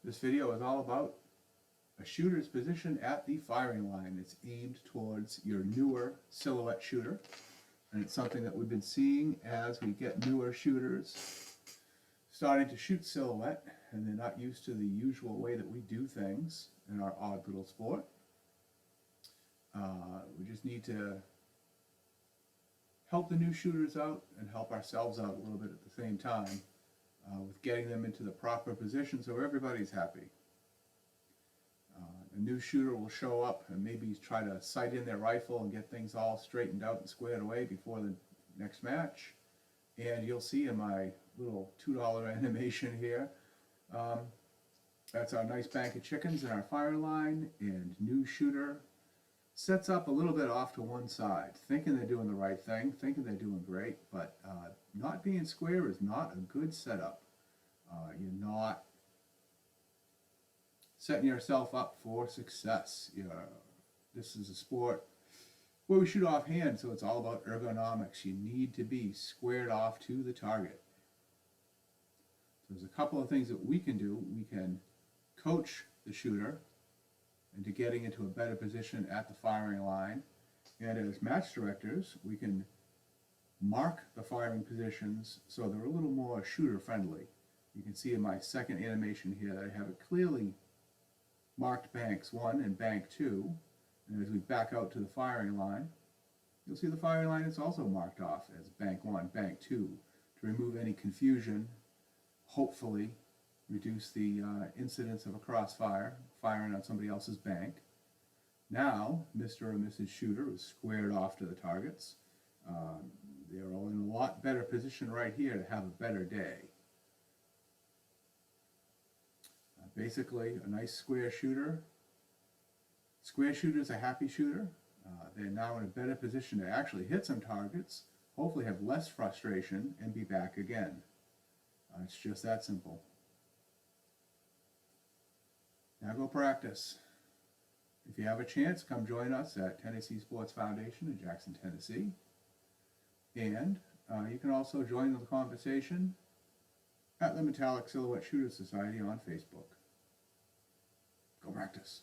This video is all about a shooter's position at the firing line. It's aimed towards your newer silhouette shooter, and it's something that we've been seeing as we get newer shooters starting to shoot silhouette, and they're not used to the usual way that we do things in our odd little sport. We just need to help the new shooters out and help ourselves out a little bit at the same time with getting them into the proper position so everybody's happy. A new shooter will show up and maybe try to sight in their rifle and get things all straightened out and squared away before the next match. And you'll see in my little $2 animation here, that's our nice bank of chickens in our fire line, and new shooter sets up a little bit off to one side, thinking they're doing the right thing, thinking they're doing great, but not being square is not a good setup. You're not setting yourself up for success. This is a sport where we shoot offhand, so it's all about ergonomics. You need to be squared off to the target. So there's a couple of things that we can do. We can coach the shooter into getting into a better position at the firing line, and as match directors we can mark the firing positions so they're a little more shooter friendly. You can see in my second animation here that I have it clearly marked banks 1 and bank 2, and as we back out to the firing line, you'll see the firing line is also marked off as bank 1, bank 2, to remove any confusion, hopefully reduce the incidence of a crossfire, firing on somebody else's bank. Now, Mr. or Mrs. Shooter is squared off to the targets. They're all in a lot better position right here to have a better day. Basically, a nice square shooter. Square shooter's a happy shooter. They're now in a better position to actually hit some targets, hopefully have less frustration, and be back again. It's just that simple. Now go practice. If you have a chance, come join us at Tennessee Sports Foundation in Jackson, Tennessee. And you can also join the conversation at the Metallic Silhouette Shooter Society on Facebook. Go practice.